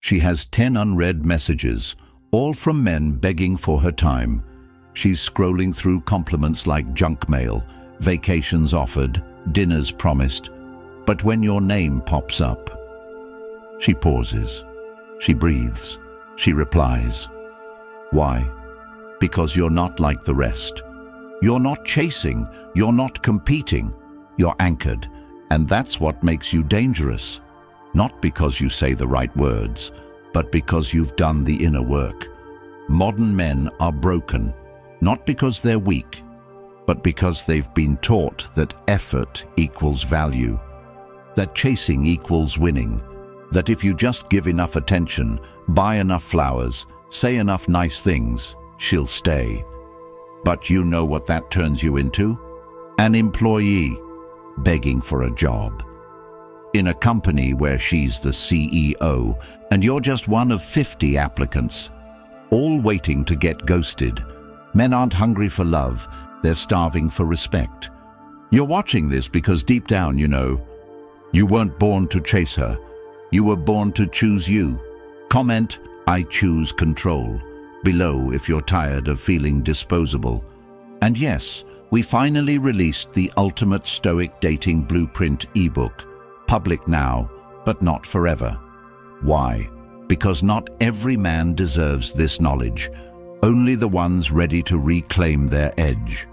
She has 10 unread messages, all from men begging for her time. She's scrolling through compliments like junk mail, vacations offered, dinners promised. But when your name pops up, she pauses, she breathes, she replies. Why? Because you're not like the rest. You're not chasing, you're not competing, you're anchored, and that's what makes you dangerous. Not because you say the right words, but because you've done the inner work. Modern men are broken, not because they're weak, but because they've been taught that effort equals value, that chasing equals winning, that if you just give enough attention, buy enough flowers, say enough nice things, she'll stay. But you know what that turns you into? An employee begging for a job. In a company where she's the CEO and you're just one of 50 applicants, all waiting to get ghosted. Men aren't hungry for love, they're starving for respect. You're watching this because deep down you know, you weren't born to chase her, you were born to choose you. Comment, I choose control, below if you're tired of feeling disposable. And yes, we finally released the ultimate Stoic dating blueprint ebook, public now, but not forever. Why? Because not every man deserves this knowledge, only the ones ready to reclaim their edge.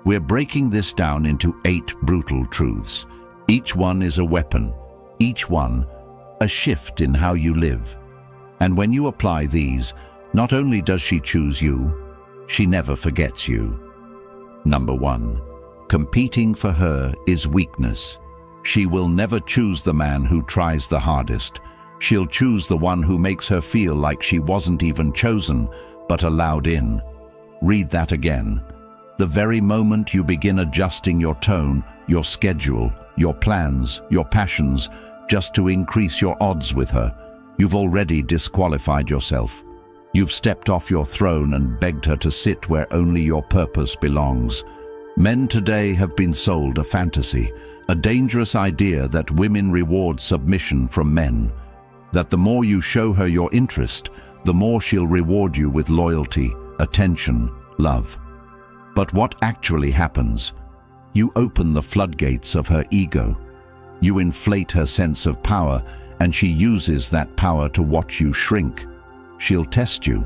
We're breaking this down into 8 brutal truths. Each one is a weapon, each one a shift in how you live. And when you apply these, not only does she choose you, she never forgets you. Number 1. Competing for her is weakness. She will never choose the man who tries the hardest. She'll choose the one who makes her feel like she wasn't even chosen, but allowed in. Read that again. The very moment you begin adjusting your tone, your schedule, your plans, your passions, just to increase your odds with her, you've already disqualified yourself. You've stepped off your throne and begged her to sit where only your purpose belongs. Men today have been sold a fantasy, a dangerous idea that women reward submission from men, that the more you show her your interest, the more she'll reward you with loyalty, attention, love. But what actually happens? You open the floodgates of her ego. You inflate her sense of power, and she uses that power to watch you shrink. She'll test you,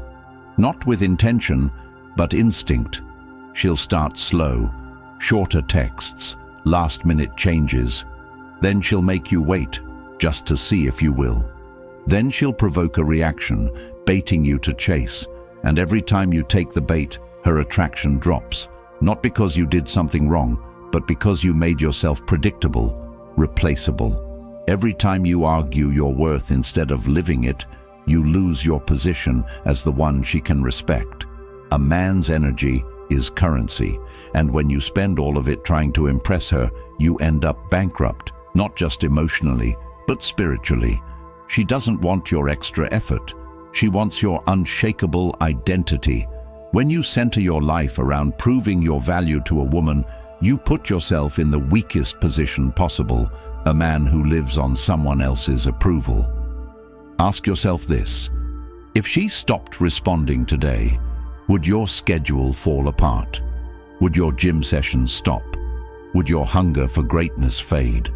not with intention, but instinct. She'll start slow, shorter texts, last-minute changes. Then she'll make you wait, just to see if you will. Then she'll provoke a reaction, baiting you to chase, and every time you take the bait, her attraction drops, not because you did something wrong, but because you made yourself predictable, replaceable. Every time you argue your worth instead of living it, you lose your position as the one she can respect. A man's energy is currency, and when you spend all of it trying to impress her, you end up bankrupt, not just emotionally, but spiritually. She doesn't want your extra effort. She wants your unshakable identity. When you center your life around proving your value to a woman, you put yourself in the weakest position possible, a man who lives on someone else's approval. Ask yourself this: if she stopped responding today, would your schedule fall apart? Would your gym sessions stop? Would your hunger for greatness fade?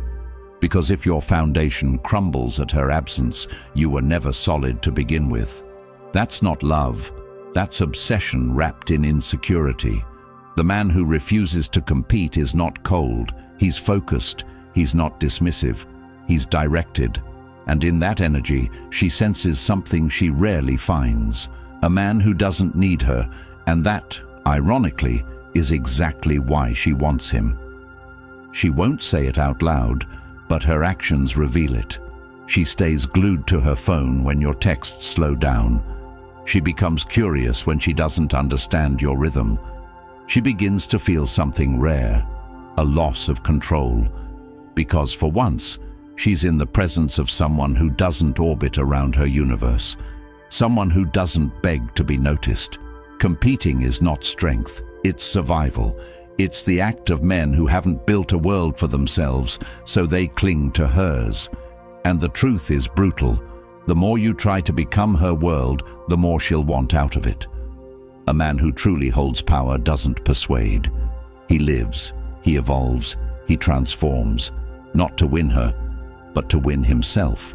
Because if your foundation crumbles at her absence, you were never solid to begin with. That's not love. That's obsession wrapped in insecurity. The man who refuses to compete is not cold. He's focused. He's not dismissive. He's directed. And in that energy, she senses something she rarely finds. A man who doesn't need her, and that, ironically, is exactly why she wants him. She won't say it out loud, but her actions reveal it. She stays glued to her phone when your texts slow down. She becomes curious when she doesn't understand your rhythm. She begins to feel something rare, a loss of control, because for once, she's in the presence of someone who doesn't orbit around her universe, someone who doesn't beg to be noticed. Competing is not strength, it's survival. It's the act of men who haven't built a world for themselves, so they cling to hers. And the truth is brutal. The more you try to become her world, the more she'll want out of it. A man who truly holds power doesn't persuade. He lives, he evolves, he transforms, not to win her, but to win himself.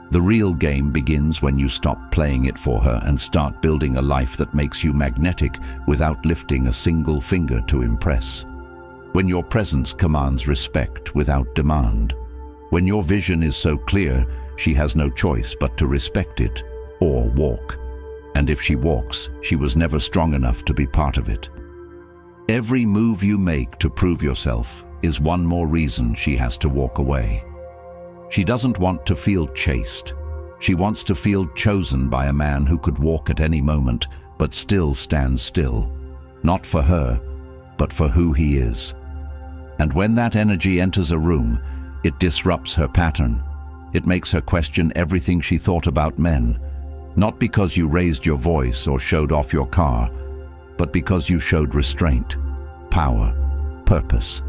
The real game begins when you stop playing it for her and start building a life that makes you magnetic without lifting a single finger to impress. When your presence commands respect without demand. When your vision is so clear, she has no choice but to respect it or walk. And if she walks, she was never strong enough to be part of it. Every move you make to prove yourself is one more reason she has to walk away. She doesn't want to feel chased. She wants to feel chosen by a man who could walk at any moment, but still stand still. Not for her, but for who he is. And when that energy enters a room, it disrupts her pattern. It makes her question everything she thought about men. Not because you raised your voice or showed off your car, but because you showed restraint, power, purpose.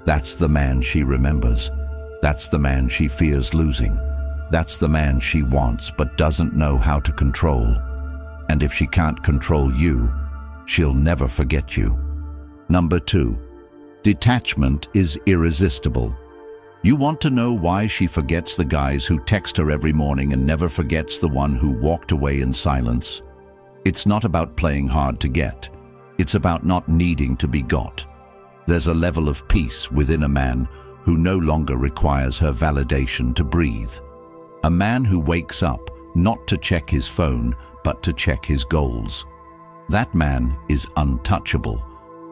That's the man she remembers. That's the man she fears losing. That's the man she wants but doesn't know how to control. And if she can't control you, she'll never forget you. Number 2. Detachment is irresistible. You want to know why she forgets the guys who text her every morning and never forgets the one who walked away in silence? It's not about playing hard to get. It's about not needing to be got. There's a level of peace within a man who no longer requires her validation to breathe. A man who wakes up not to check his phone, but to check his goals. That man is untouchable,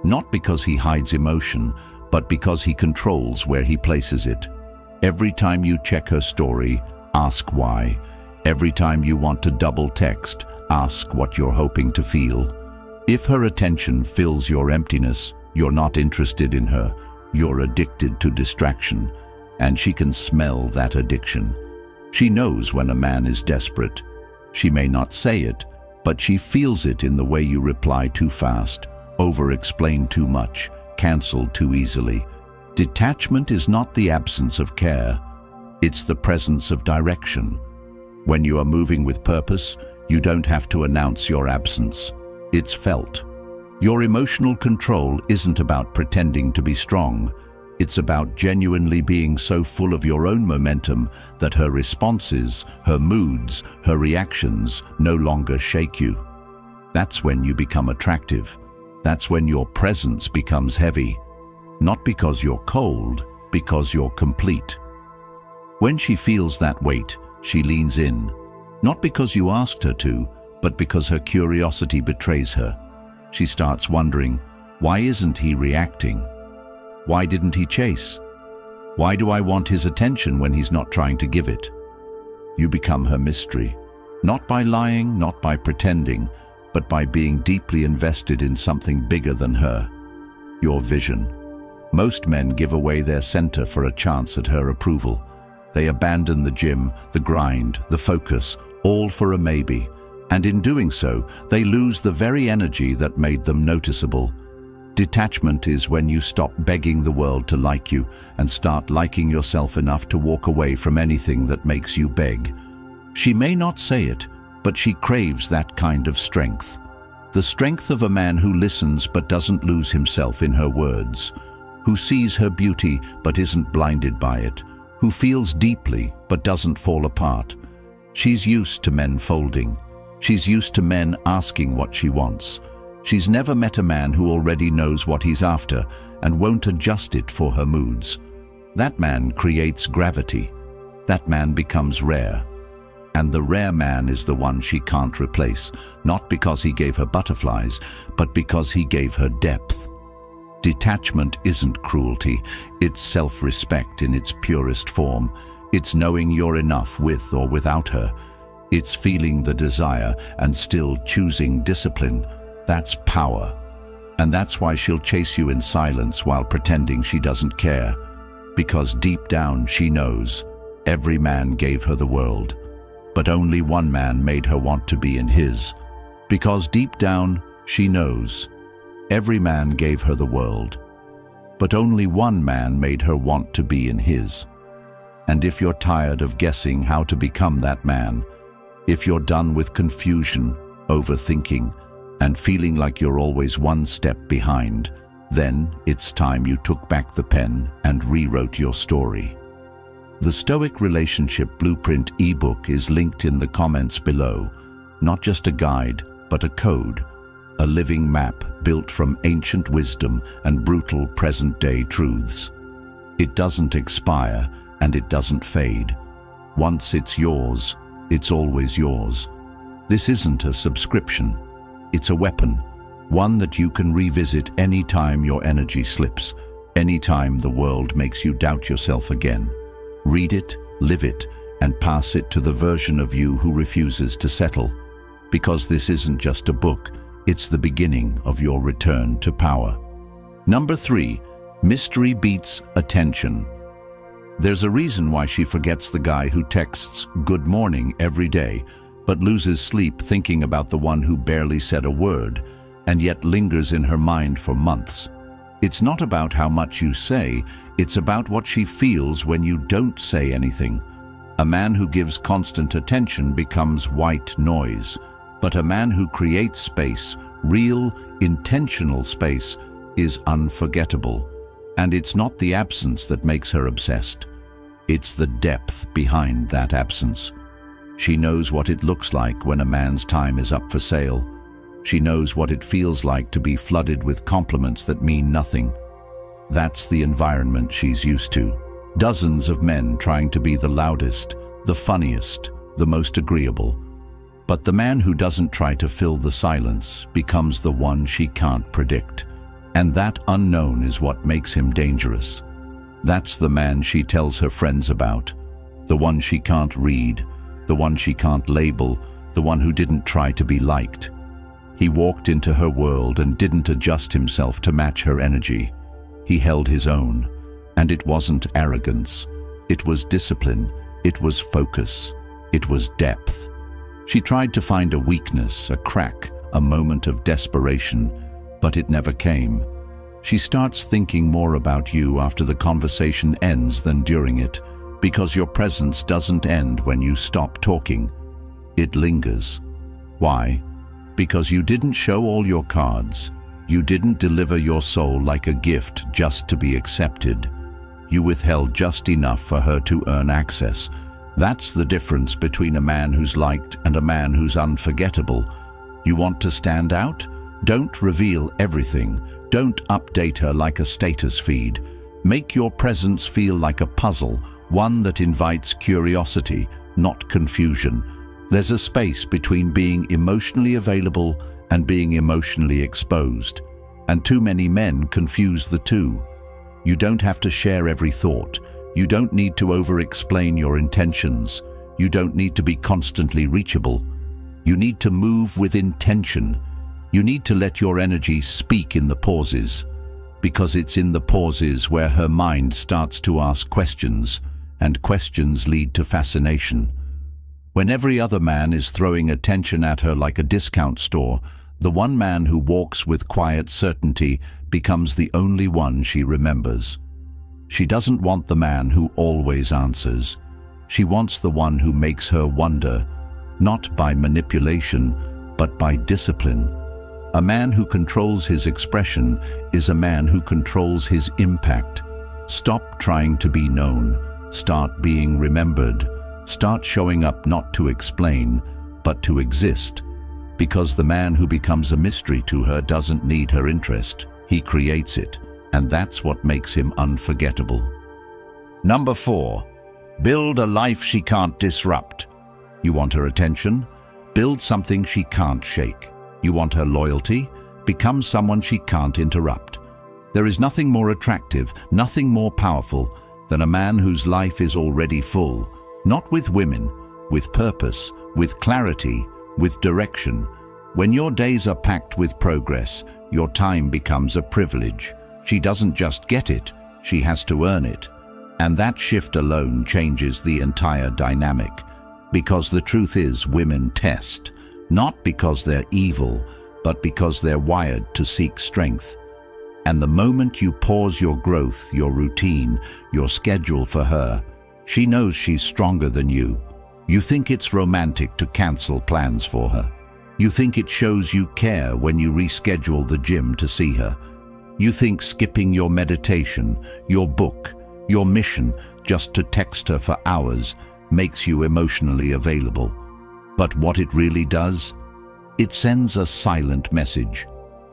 not because he hides emotion, but because he controls where he places it. Every time you check her story, ask why. Every time you want to double text, ask what you're hoping to feel. If her attention fills your emptiness, you're not interested in her. You're addicted to distraction, and she can smell that addiction. She knows when a man is desperate. She may not say it, but she feels it in the way you reply too fast, over-explain too much, cancel too easily. Detachment is not the absence of care. It's the presence of direction. When you are moving with purpose, you don't have to announce your absence. It's felt. Your emotional control isn't about pretending to be strong. It's about genuinely being so full of your own momentum that her responses, her moods, her reactions no longer shake you. That's when you become attractive. That's when your presence becomes heavy. Not because you're cold, because you're complete. When she feels that weight, she leans in. Not because you asked her to, but because her curiosity betrays her. She starts wondering, why isn't he reacting? Why didn't he chase? Why do I want his attention when he's not trying to give it? You become her mystery, not by lying, not by pretending, but by being deeply invested in something bigger than her, your vision. Most men give away their center for a chance at her approval. They abandon the gym, the grind, the focus, all for a maybe. And in doing so, they lose the very energy that made them noticeable. Detachment is when you stop begging the world to like you and start liking yourself enough to walk away from anything that makes you beg. She may not say it, but she craves that kind of strength. The strength of a man who listens but doesn't lose himself in her words, who sees her beauty but isn't blinded by it, who feels deeply but doesn't fall apart. She's used to men folding. She's used to men asking what she wants. She's never met a man who already knows what he's after and won't adjust it for her moods. That man creates gravity. That man becomes rare. And the rare man is the one she can't replace, not because he gave her butterflies, but because he gave her depth. Detachment isn't cruelty, it's self-respect in its purest form. It's knowing you're enough with or without her. It's feeling the desire and still choosing discipline. That's power. And that's why she'll chase you in silence while pretending she doesn't care. Because deep down she knows every man gave her the world, but only one man made her want to be in his. Because deep down she knows every man gave her the world, but only one man made her want to be in his. And if you're tired of guessing how to become that man, if you're done with confusion, overthinking, and feeling like you're always one step behind, then it's time you took back the pen and rewrote your story. The Stoic Relationship Blueprint ebook is linked in the comments below. Not just a guide, but a code, a living map built from ancient wisdom and brutal present-day truths. It doesn't expire and it doesn't fade. Once it's yours, it's always yours. This isn't a subscription. It's a weapon, one that you can revisit anytime your energy slips, anytime the world makes you doubt yourself again. Read it, live it, and pass it to the version of you who refuses to settle. Because this isn't just a book, it's the beginning of your return to power. Number 3, mystery beats attention. There's a reason why she forgets the guy who texts "good morning" every day, but loses sleep thinking about the one who barely said a word, and yet lingers in her mind for months. It's not about how much you say, it's about what she feels when you don't say anything. A man who gives constant attention becomes white noise, but a man who creates space, real, intentional space, is unforgettable. And it's not the absence that makes her obsessed. It's the depth behind that absence. She knows what it looks like when a man's time is up for sale. She knows what it feels like to be flooded with compliments that mean nothing. That's the environment she's used to. Dozens of men trying to be the loudest, the funniest, the most agreeable. But the man who doesn't try to fill the silence becomes the one she can't predict. And that unknown is what makes him dangerous. That's the man she tells her friends about, the one she can't read, the one she can't label, the one who didn't try to be liked. He walked into her world and didn't adjust himself to match her energy. He held his own, and it wasn't arrogance. It was discipline, it was focus, it was depth. She tried to find a weakness, a crack, a moment of desperation, but it never came. She starts thinking more about you after the conversation ends than during it, because your presence doesn't end when you stop talking. It lingers. Why? Because you didn't show all your cards. You didn't deliver your soul like a gift just to be accepted. You withheld just enough for her to earn access. That's the difference between a man who's liked and a man who's unforgettable. You want to stand out? Don't reveal everything. Don't update her like a status feed. Make your presence feel like a puzzle, one that invites curiosity, not confusion. There's a space between being emotionally available and being emotionally exposed, and too many men confuse the two. You don't have to share every thought. You don't need to over-explain your intentions. You don't need to be constantly reachable. You need to move with intention. You need to let your energy speak in the pauses, because it's in the pauses where her mind starts to ask questions, and questions lead to fascination. When every other man is throwing attention at her like a discount store, the one man who walks with quiet certainty becomes the only one she remembers. She doesn't want the man who always answers. She wants the one who makes her wonder, not by manipulation, but by discipline. A man who controls his expression is a man who controls his impact. Stop trying to be known. Start being remembered. Start showing up not to explain, but to exist. Because the man who becomes a mystery to her doesn't need her interest. He creates it, and that's what makes him unforgettable. Number 4, build a life she can't disrupt. You want her attention? Build something she can't shake. You want her loyalty? Become someone she can't interrupt. There is nothing more attractive, nothing more powerful than a man whose life is already full, not with women, with purpose, with clarity, with direction. When your days are packed with progress, your time becomes a privilege. She doesn't just get it, she has to earn it. And that shift alone changes the entire dynamic. Because the truth is, women test. Not because they're evil, but because they're wired to seek strength. And the moment you pause your growth, your routine, your schedule for her, She knows she's stronger than you. You think it's romantic to cancel plans for her. You think it shows you care when you reschedule the gym to see her. You think skipping your meditation, your book, your mission just to text her for hours makes you emotionally available. But what it really does? It sends a silent message.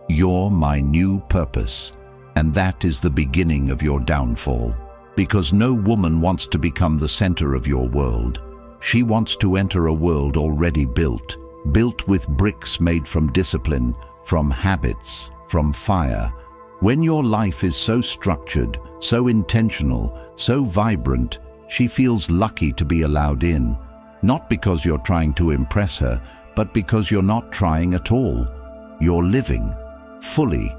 You're my new purpose. And that is the beginning of your downfall. Because no woman wants to become the center of your world. She wants to enter a world already built with bricks made from discipline, from habits, from fire. When your life is so structured, so intentional, so vibrant, she feels lucky to be allowed in. Not because you're trying to impress her, but because you're not trying at all. You're living, fully.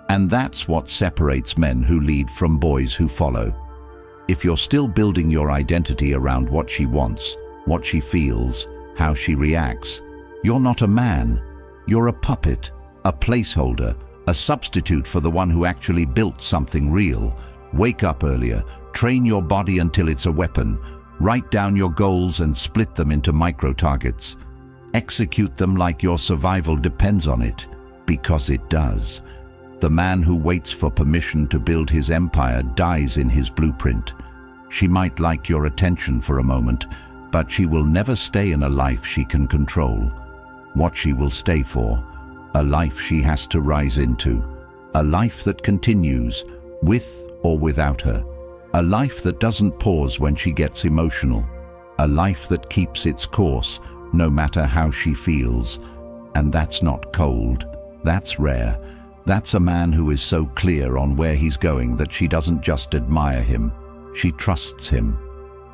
And that's what separates men who lead from boys who follow. If you're still building your identity around what she wants, what she feels, how she reacts, you're not a man. You're a puppet, a placeholder, a substitute for the one who actually built something real. Wake up earlier, train your body until it's a weapon, write down your goals and split them into micro-targets. Execute them like your survival depends on it, because it does. The man who waits for permission to build his empire dies in his blueprint. She might like your attention for a moment, but she will never stay in a life she can control. What she will stay for, a life she has to rise into, a life that continues, with or without her, a life that doesn't pause when she gets emotional, a life that keeps its course no matter how she feels. And that's not cold, that's rare. That's a man who is so clear on where he's going that she doesn't just admire him, she trusts him.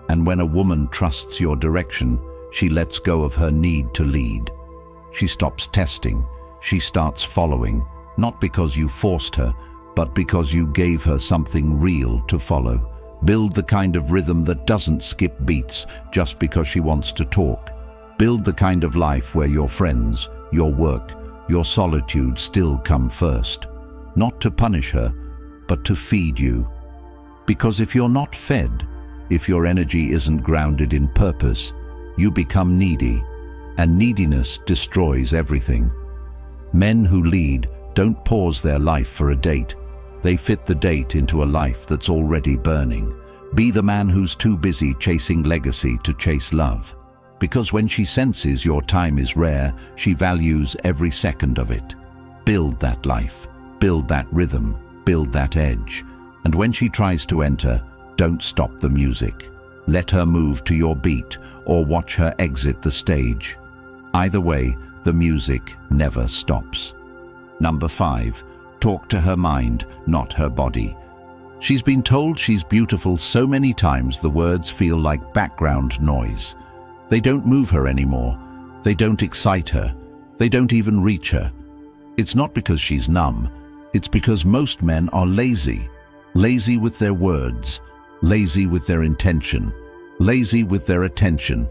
And when a woman trusts your direction, she lets go of her need to lead. She stops testing, she starts following, not because you forced her, but because you gave her something real to follow. Build the kind of rhythm that doesn't skip beats just because she wants to talk. Build the kind of life where your friends, your work, your solitude still come first. Not to punish her, but to feed you. Because if you're not fed, if your energy isn't grounded in purpose, you become needy, and neediness destroys everything. Men who lead don't pause their life for a date. They fit the date into a life that's already burning. Be the man who's too busy chasing legacy to chase love. Because when she senses your time is rare, she values every second of it. Build that life, build that rhythm, build that edge. And when she tries to enter, don't stop the music. Let her move to your beat or watch her exit the stage. Either way, the music never stops. Number 5, talk to her mind, not her body. She's been told she's beautiful so many times the words feel like background noise. They don't move her anymore. They don't excite her. They don't even reach her. It's not because she's numb. It's because most men are lazy. Lazy with their words. Lazy with their intention. Lazy with their attention.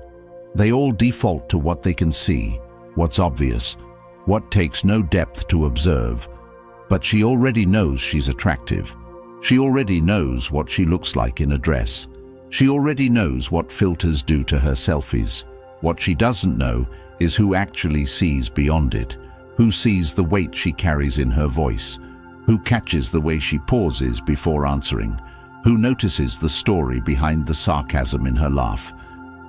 They all default to what they can see, what's obvious, what takes no depth to observe. But she already knows she's attractive. She already knows what she looks like in a dress. She already knows what filters do to her selfies. What she doesn't know is who actually sees beyond it, who sees the weight she carries in her voice, who catches the way she pauses before answering, who notices the story behind the sarcasm in her laugh.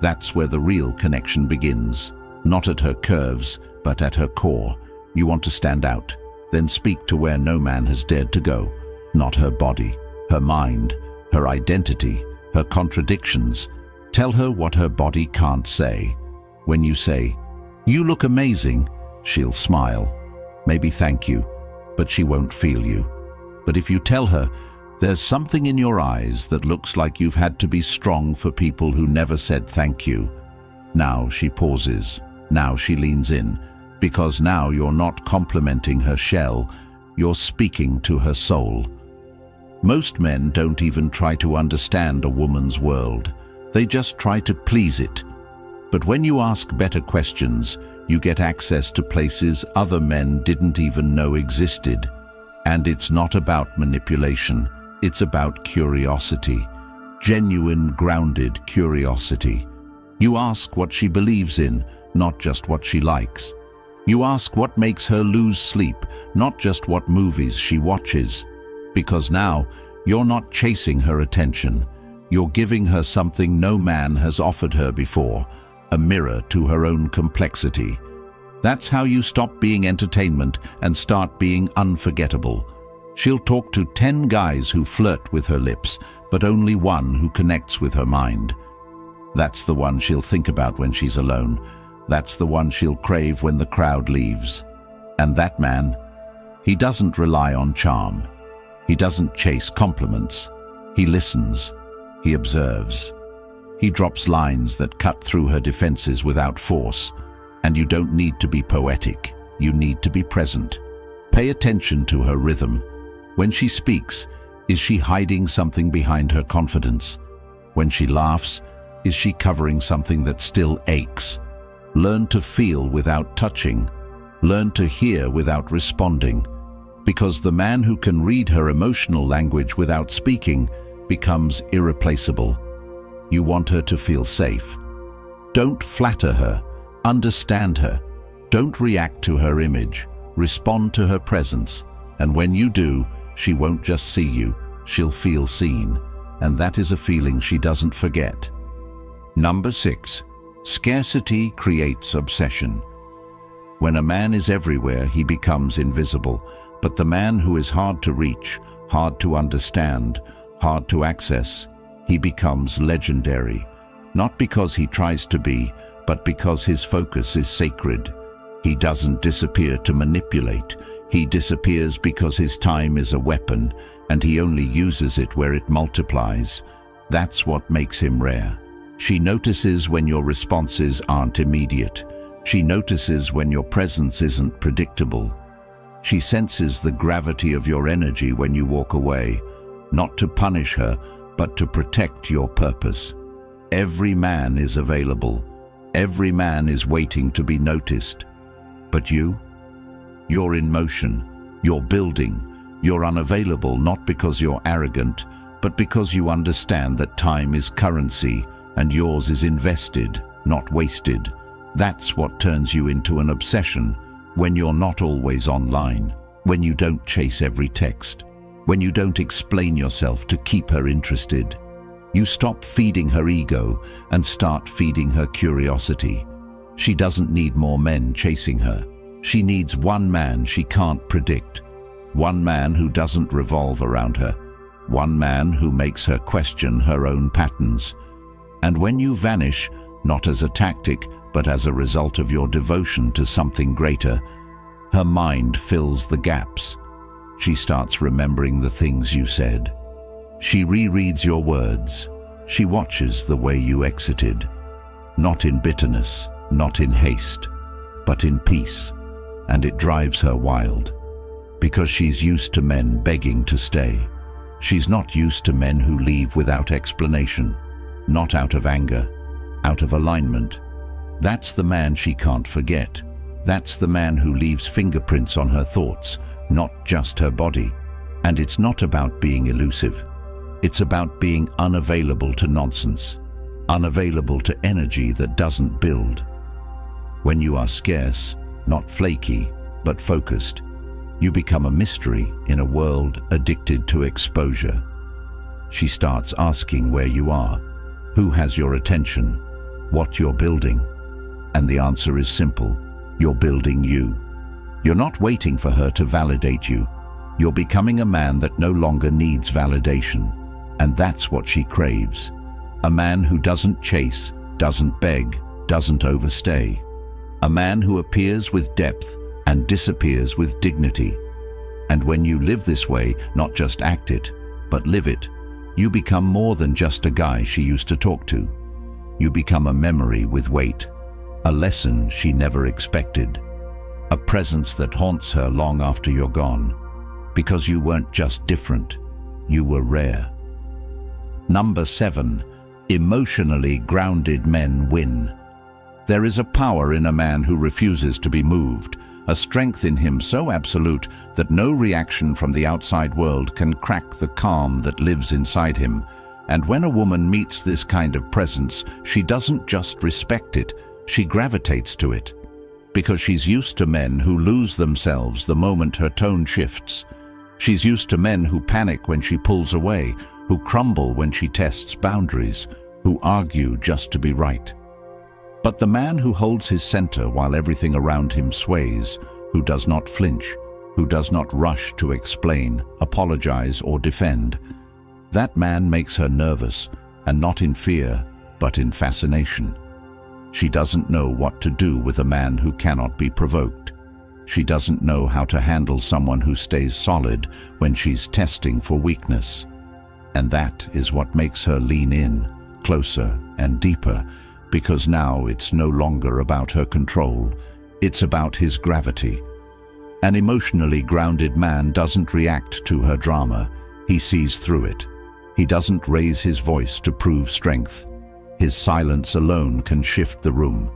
That's where the real connection begins, not at her curves, but at her core. You want to stand out, then speak to where no man has dared to go, not her body, her mind, her identity, her contradictions. Tell her what her body can't say. When you say, "You look amazing," she'll smile, maybe thank you, but she won't feel you. But if you tell her, "There's something in your eyes that looks like you've had to be strong for people who never said thank you," now she pauses, now she leans in, because now you're not complimenting her shell, you're speaking to her soul. Most men don't even try to understand a woman's world. They just try to please it. But when you ask better questions, you get access to places other men didn't even know existed. And it's not about manipulation, it's about curiosity. genuine, grounded curiosity. You ask what she believes in, not just what she likes. You ask what makes her lose sleep, not just what movies she watches. Because now, you're not chasing her attention. You're giving her something no man has offered her before, a mirror to her own complexity. That's how you stop being entertainment and start being unforgettable. She'll talk to 10 guys who flirt with her lips, but only one who connects with her mind. That's the one she'll think about when she's alone. That's the one she'll crave when the crowd leaves. And that man, he doesn't rely on charm. He doesn't chase compliments. He listens. He observes. He drops lines that cut through her defenses without force. And you don't need to be poetic. You need to be present. Pay attention to her rhythm. When she speaks, is she hiding something behind her confidence? When she laughs, is she covering something that still aches? Learn to feel without touching. Learn to hear without responding. Because the man who can read her emotional language without speaking becomes irreplaceable. You want her to feel safe. Don't flatter her. Understand her. Don't react to her image. Respond to her presence. And when you do, she won't just see you, she'll feel seen. And that is a feeling she doesn't forget. Number 6. Scarcity creates obsession. When a man is everywhere, he becomes invisible. But the man who is hard to reach, hard to understand, hard to access, he becomes legendary. Not because he tries to be, but because his focus is sacred. He doesn't disappear to manipulate. He disappears because his time is a weapon, and he only uses it where it multiplies. That's what makes him rare. She notices when your responses aren't immediate. She notices when your presence isn't predictable. She senses the gravity of your energy when you walk away, not to punish her, but to protect your purpose. Every man is available. Every man is waiting to be noticed. But you're in motion, you're building, you're unavailable not because you're arrogant, but because you understand that time is currency and yours is invested, not wasted. That's what turns you into an obsession when you're not always online, when you don't chase every text, when you don't explain yourself to keep her interested. You stop feeding her ego and start feeding her curiosity. She doesn't need more men chasing her. She needs one man she can't predict. One man who doesn't revolve around her. One man who makes her question her own patterns. And when you vanish, not as a tactic, but as a result of your devotion to something greater, her mind fills the gaps. She starts remembering the things you said. She rereads your words. She watches the way you exited. Not in bitterness, not in haste, but in peace. And it drives her wild. Because she's used to men begging to stay. She's not used to men who leave without explanation. Not out of anger, out of alignment. That's the man she can't forget. That's the man who leaves fingerprints on her thoughts, not just her body. And it's not about being elusive. It's about being unavailable to nonsense, unavailable to energy that doesn't build. When you are scarce, not flaky, but focused, you become a mystery in a world addicted to exposure. She starts asking where you are, who has your attention, what you're building. And the answer is simple. You're building you. You're not waiting for her to validate you. You're becoming a man that no longer needs validation. And that's what she craves. A man who doesn't chase, doesn't beg, doesn't overstay. A man who appears with depth and disappears with dignity. And when you live this way, not just act it, but live it, you become more than just a guy she used to talk to. You become a memory with weight, a lesson she never expected, a presence that haunts her long after you're gone, because you weren't just different, you were rare. Number 7. Emotionally grounded men win. There is a power in a man who refuses to be moved, a strength in him so absolute that no reaction from the outside world can crack the calm that lives inside him. And when a woman meets this kind of presence, she doesn't just respect it, she gravitates to it. Because she's used to men who lose themselves the moment her tone shifts. She's used to men who panic when she pulls away, who crumble when she tests boundaries, who argue just to be right. But the man who holds his center while everything around him sways, who does not flinch, who does not rush to explain, apologize, or defend, that man makes her nervous, and not in fear, but in fascination. She doesn't know what to do with a man who cannot be provoked. She doesn't know how to handle someone who stays solid when she's testing for weakness. And that is what makes her lean in, closer and deeper, because now it's no longer about her control, it's about his gravity. An emotionally grounded man doesn't react to her drama, he sees through it. He doesn't raise his voice to prove strength. His silence alone can shift the room.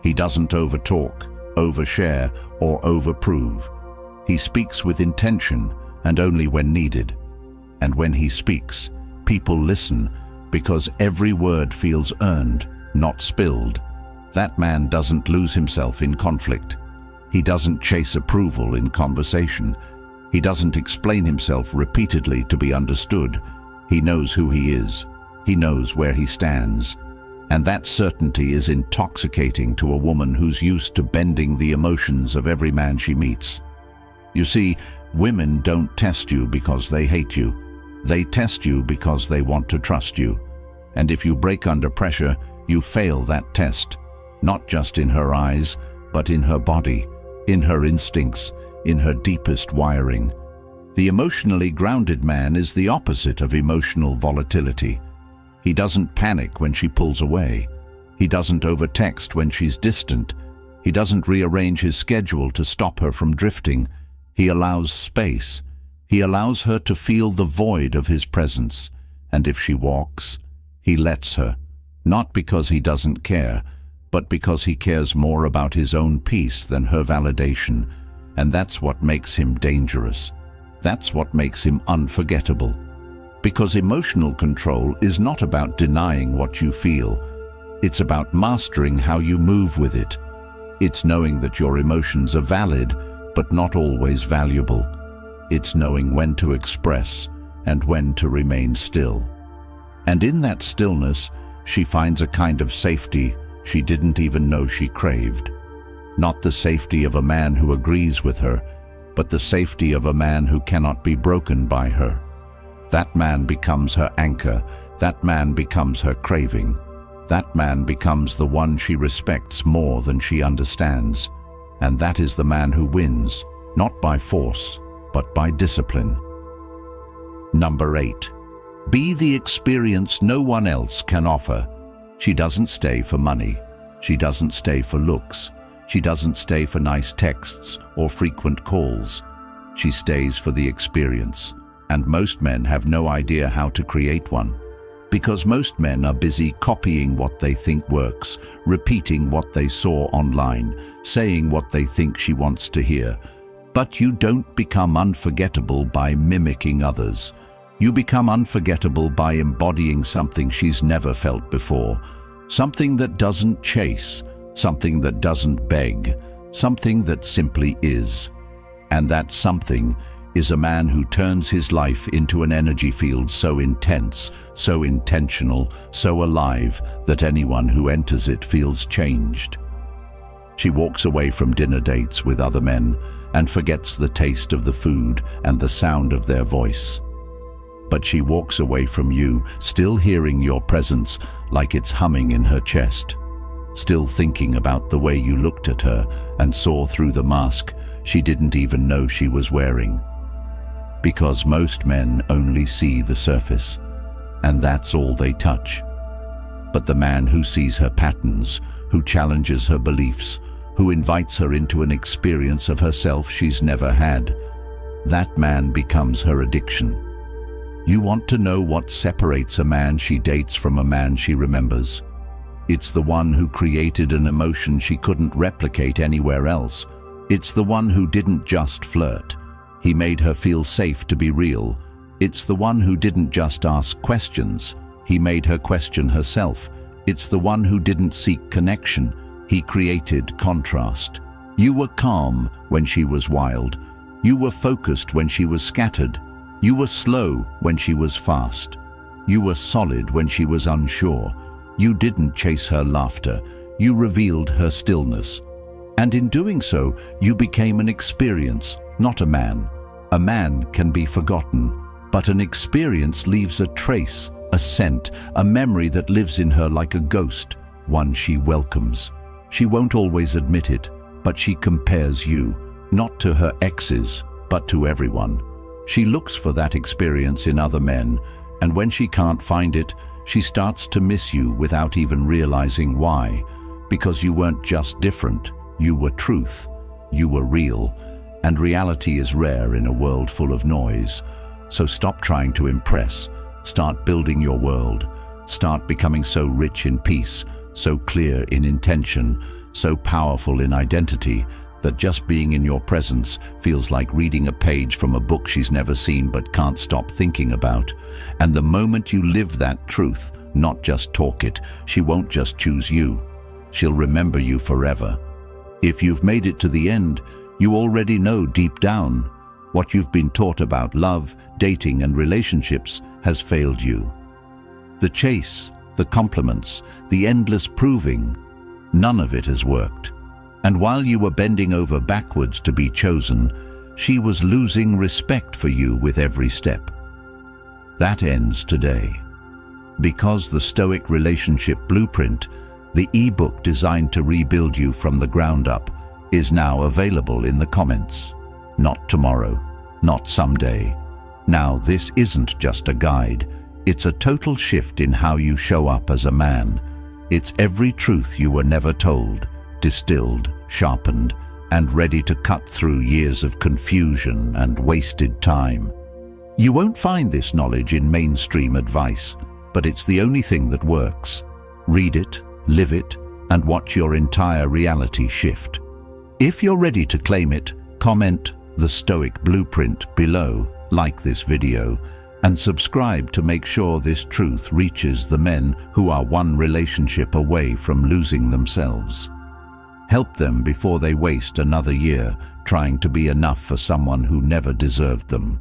He doesn't overtalk, overshare, or overprove. He speaks with intention and only when needed. And when he speaks, people listen because every word feels earned, not spilled. That man doesn't lose himself in conflict. He doesn't chase approval in conversation. He doesn't explain himself repeatedly to be understood. He knows who he is. He knows where he stands. And that certainty is intoxicating to a woman who's used to bending the emotions of every man she meets. You see, women don't test you because they hate you. They test you because they want to trust you. And if you break under pressure, you fail that test, not just in her eyes, but in her body, in her instincts, in her deepest wiring. The emotionally grounded man is the opposite of emotional volatility. He doesn't panic when she pulls away. He doesn't overtext when she's distant. He doesn't rearrange his schedule to stop her from drifting. He allows space. He allows her to feel the void of his presence. And if she walks, he lets her, not because he doesn't care, but because he cares more about his own peace than her validation. And that's what makes him dangerous. That's what makes him unforgettable. Because emotional control is not about denying what you feel. It's about mastering how you move with it. It's knowing that your emotions are valid, but not always valuable. It's knowing when to express and when to remain still. And in that stillness, she finds a kind of safety she didn't even know she craved. Not the safety of a man who agrees with her, but the safety of a man who cannot be broken by her. That man becomes her anchor. That man becomes her craving. That man becomes the one she respects more than she understands. And that is the man who wins, not by force, but by discipline. Number 8. Be the experience no one else can offer. She doesn't stay for money. She doesn't stay for looks. She doesn't stay for nice texts or frequent calls. She stays for the experience. And most men have no idea how to create one. Because most men are busy copying what they think works, repeating what they saw online, saying what they think she wants to hear. But you don't become unforgettable by mimicking others. You become unforgettable by embodying something she's never felt before. Something that doesn't chase, something that doesn't beg, something that simply is. And that something is a man who turns his life into an energy field so intense, so intentional, so alive that anyone who enters it feels changed. She walks away from dinner dates with other men and forgets the taste of the food and the sound of their voice. But she walks away from you, still hearing your presence like it's humming in her chest, still thinking about the way you looked at her and saw through the mask she didn't even know she was wearing. Because most men only see the surface, and that's all they touch. But the man who sees her patterns, who challenges her beliefs, who invites her into an experience of herself she's never had, that man becomes her addiction. You want to know what separates a man she dates from a man she remembers. It's the one who created an emotion she couldn't replicate anywhere else. It's the one who didn't just flirt. He made her feel safe to be real. It's the one who didn't just ask questions. He made her question herself. It's the one who didn't seek connection. He created contrast. You were calm when she was wild. You were focused when she was scattered. You were slow when she was fast. You were solid when she was unsure. You didn't chase her laughter. You revealed her stillness. And in doing so, you became an experience, not a man. A man can be forgotten, but an experience leaves a trace, a scent, a memory that lives in her like a ghost, one she welcomes. She won't always admit it, but she compares you, not to her exes, but to everyone. She looks for that experience in other men, and when she can't find it, she starts to miss you without even realizing why. Because you weren't just different, you were truth, you were real, and reality is rare in a world full of noise. So stop trying to impress, start building your world, start becoming so rich in peace, so clear in intention, so powerful in identity, that just being in your presence feels like reading a page from a book she's never seen but can't stop thinking about. And the moment you live that truth, not just talk it, she won't just choose you. She'll remember you forever. If you've made it to the end, you already know deep down what you've been taught about love, dating, and relationships has failed you. The chase, the compliments, the endless proving, none of it has worked. And while you were bending over backwards to be chosen, she was losing respect for you with every step. That ends today. Because the Stoic Relationship Blueprint, the ebook designed to rebuild you from the ground up, is now available in the comments. Not tomorrow, not someday. Now, this isn't just a guide. It's a total shift in how you show up as a man. It's every truth you were never told, distilled, sharpened, and ready to cut through years of confusion and wasted time. You won't find this knowledge in mainstream advice, but it's the only thing that works. Read it, live it, and watch your entire reality shift. If you're ready to claim it, comment the Stoic Blueprint below, like this video, and subscribe to make sure this truth reaches the men who are one relationship away from losing themselves. Help them before they waste another year trying to be enough for someone who never deserved them.